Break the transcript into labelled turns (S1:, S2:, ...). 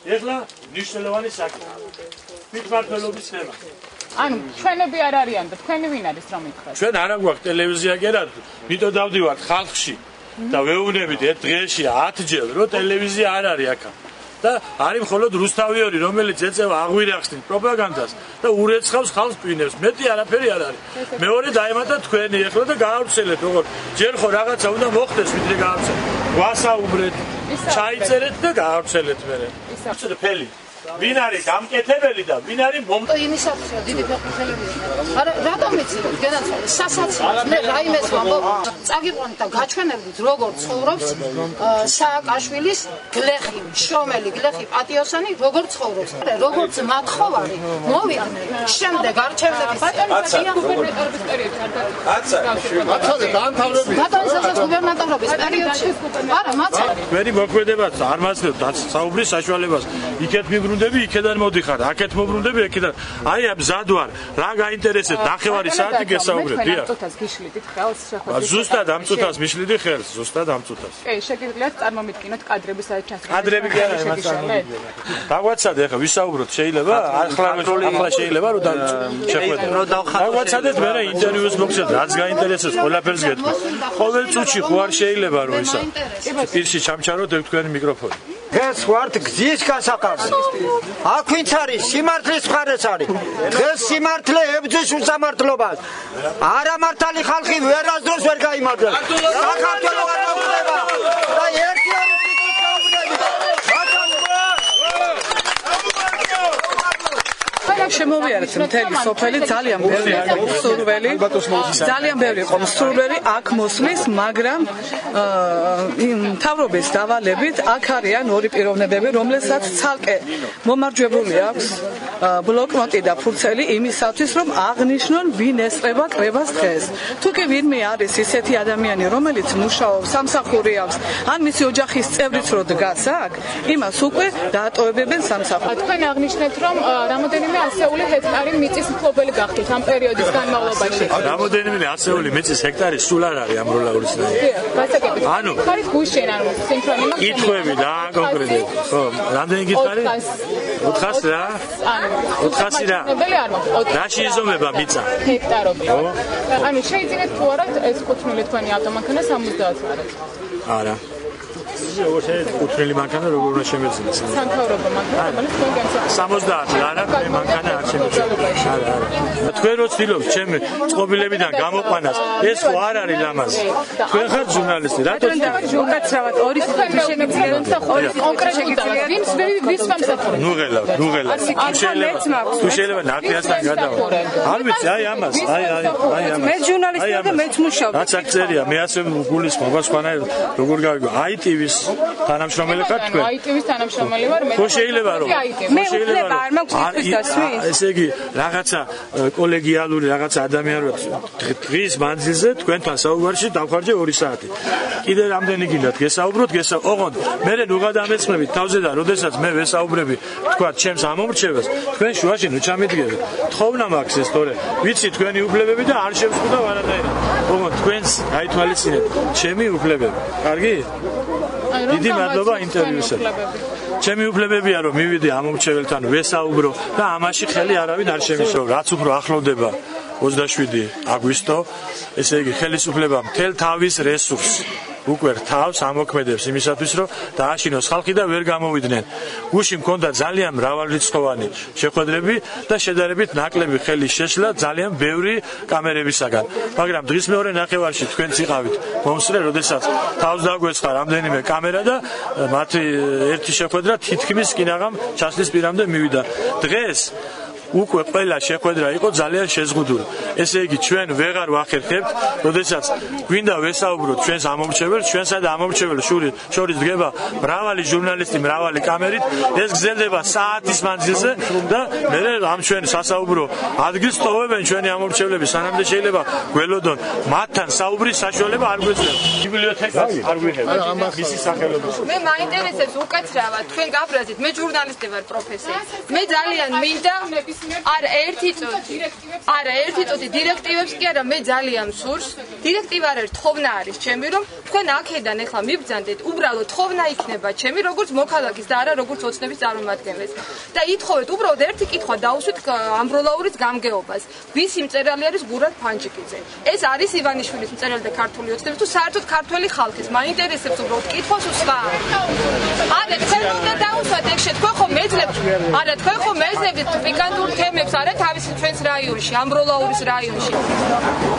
S1: ეხლა მნიშვნელოვანი საქმე. თვითმმართველობის თემა.
S2: ანუ ჩვენები არ არიან და თქვენი ვინ არის რომ ითხრათ?
S1: ჩვენ არ აგვაქვს ტელევიზია გერა, მითო დავდივართ ხალხში და ვეუბნებით ერთ დღეში 10-ჯერ რომ ტელევიზია არ არის აქ. და არის მხოლოდ რუსთავიორი, რომელიც ეწევა აღვირახსნით პროპაგანდას და ურეცხავს ხალხს ტვინებს. მეტი არაფერი არ არის. მეორე დაემატა თქვენი ეხლა და გაავრცელეთ, როგორ ჯერ ხო რაღაცა უნდა მოხდეს, ვიდრე გაავრცელეთ. გვასაუბრეთ, ჩაიწერეთ და გაავრცელეთ მერე. ისე ფელი. ვინ არის გამკეთებელი და ვინ არის
S3: იმისათვის დიდი ფეხბურთელები არა რატომ იცით განაცხადა სასაცილო მე რაიმეს ვამბობ წაგიყვანეთ და გაჩვენებდით როგორ ცხოვრობს სააკაშვილის გლეხი შრომელი გლეხი პატიოსანი როგორ ცხოვრობს როგორც მათხოვარი მოვიდნენ შემდეგ არჩევნების გუბერნატორობის პერიოდში არა მაცალე
S1: ვერი მოქმედებაც არ მაძლევთ საუბრის საშუალებას იქეთ მიბრუნდები იქედან მოდიხარ აქეთ მობრუნდები აქედან აი მზად ვარ რა გაინტერესებს ნახევარი საათი გესაუბრეთ დიახ ზუსტად ამ წუთას მიშლიდი ხელს ზუსტად ამ წუთას
S2: კი შეგიძლიათ წარმომიდგინოთ კადრები სადაც ჩასწრებით
S1: კადრები კი არა იმას დაგვაცადე ახლა ვისაუბროთ შეიძლება ახლა შეიძლება რომ შეხვედრა დაგვაცადეთ მე ინტერვიუს მოგცეთ რაც გაინტერესებს ყველაფერს გეტყვი ყოველ წუთში ხო არ შეიძლება რომ ისა პირში ჩამჩაროთ თქვენი მიკროფონი
S4: ეს ვართ გზის გასაყარზე აქ ვინც არის სიმართლის მხარეს არის ეს სიმართლე ებრძვის უსამართლობას არამართალი ხალხი ვერასდროს ვერ გაიმარჯვებს საქართველო არ მოგვდება და ერთი არის
S5: შემოვიარეთ მთელი სოფელი ძალიან ბევრი არის მსურველი ძალიან ბევრი იყო მსურველი აქ მოსვლის მაგრამ მთავრობის დავალებით აქ არიან ორი პიროვნებები რომლებსაც ცალკე მომარჯვებული აქვს ბლოკნოტი და ფურცელი იმისათვის რომ აღნიშნონ ვინ ესწრება კრებას დღეს თუ კი ვინმე არის ისეთი ადამიანი რომელიც მუშაობს სამსახური აქვს ან მისი ოჯახის წევრიც რო დგას აქ იმას უკვე დაატოვებებენ სამსახურს
S2: თქვენ აღნიშნეთ რომ რამოდენიმე ასეული ჰექტარი მიწის მფლობელი გახდით ამ პერიოდის განმავლობაში.
S1: რამოდენიმე ასეული მიწის ჰექტარი სულ არ არის ამ როლაურისნაირად.
S2: გასაგებია.
S1: ანუ
S2: ხარით გუშინ ანუ სიმფრონი მაგ
S1: კითხვები და კონკრეტულად. ხო, რამდენი გითხარი? 400 რა? ანუ 400 რა. რაში იზომება მიწა?
S2: ჰექტარობით. ანუ შეიძლება თუ არა ეს კუთვნილი თქვენი ავტომანქანა 70 არის.
S1: არა. კუთვნილი მანქანა როგორ უნდა შემეძინოს?
S2: სამთავრობო მანქანა, რომელიც თქვენ განსაკუთრებით
S1: 70 არა, მე მანქანა არ შემეძინოს. არა, არა. თქვენ რო ცდილობთ ჩემი წყობილებიდან გამოყვანას, ეს ხო არ არის ლამაზი. თქვენ ხართ ჟურნალისტი, რატო
S2: უკაცრავად ორი შემეძინოს და კონკრეტულად ვის სამსახური?
S1: ნუღელავ. თუ შეიძლება ნაფიასთან გადავა. არ ვიცი, აი ამას, აი ამას.
S5: მე ჟურნალისტია და მეც მუშაობ.
S1: რაც აქ წერია, მე ასე გულისხმობ, სხვანაირად როგორ გავიგო? ITV-ს თანამშრომელი ხარ თქვენ?
S2: ITV-ს თანამშრომელი ვარ, მე.
S1: ხო შეიძლება რომ
S5: მე უფლება არ მაქვს ის დასვით.
S1: ესე იგი, რაღაცა კოლეგიალური, რაღაცა ადამიანურად დღის მანძილზე თქვენთან საუბარში დავხარჯე 2 საათი. კიდე რამდენი გინდათ გესაუბროთ, ოღონდ მე ნუ გადამეცნებით თავზე და როდესაც მე ვესაუბრები, თქვა ჩემს ამომრჩევას, თქვენ შუაში ნუ ჩამიდგებით. თხოვნა მაქვს ეს თორე, ვიცი თქვენი უფლებები და არ შევსყუდავ არანაირად. ოღონდ თქვენს გაითვალისწინეთ ჩემი უფლებები. კარგი? დიდი მადლობა ინტერვიუსზე. ჩემი უფლებებია რომ მივიდე ამომრჩეველთან ვესაუბრო და ამაში ხელი არავინ არ შემიშო, რაც უფრო ახლოვდება 27 აგვისტო, ესე იგი ხელისუფლება მთელ თავის რესურსს უკვე რთავს ამოქმედებს იმისათვის რომ დააშინოს ხალხი და ვერ გამოვიდნენ. გუშინ მქონდა ძალიან მრავალრიცხოვანი შეხვედრები და შედარებით ნაკლები ხელის შეშლა ძალიან ბევრი კამერებისაგან. მაგრამ დღის მეორე ნახევარში თქვენც იყავით მომსწრე, როდესაც თავს დაგვეცხა რამდენიმე კამერა და მათი ერთი შეხვედრა თითქმის კინაღამ ჩასლის პირამდე მივიდა. დღეს უკვე ყველა შეხვედრა იყო ძალიან შეზღუდული. ესე იგი ჩვენ ვეღარ ვახერხებთ, როდესაც გვინდა ვესაუბროთ ჩვენს ამომრჩეველს, ჩვენსა და ამომრჩეველს შორის დგება მრავალი ჟურნალისტი, მრავალი კამერით, ეს გრძელდება საათის მანძილზე და მე ამ ჩვენ სასაუბრო ადგილს ტოვებენ ჩვენი ამომრჩევლები, სანამ შეიძლება გველოდონ მათთან საუბრის საშუალება არ გვეძლევს. ბიბლიოთეკას არ გვიღებთ მისი სახელობის.
S3: მე მაინტერესებს უკაცრავად თქვენ გაბრაზით, მე ჟურნალისტი ვარ პროფესიით. მე ძალიან მინდა
S6: არა ერთი წუთი დირექტივებს კი არა მე ძალიან მსურს დირექტივა არის თხოვნა არის ჩემი რომ თქვენ აქედან ახლა მიბრძანდეთ უბრალოდ თხოვნა იქნება ჩემი როგორც მოქალაქის და არა როგორც ოცნების წარმომადგენლის და ითხოვეთ უბრალოდ ერთი კითხვა დაუსვით ამბროლაურის გამგეობას ვის იმწერალი არის გურათ ფანჯიკიძე ეს არის ივანიშვილის მწერალი და ქართული ოცნების თუ საერთოდ ქართველი ხალხის მაინტერესებს უბრალოდ კითხვას უსვა არა თქვენ უნდა დაუსვათ ეგ თქვენ ხომ მეძლებთ არა თქვენ ხომ მეძლებთ პიკანტურ თემებს არა თავის ჩვენს რაიონში ამბროლაურის რაიონში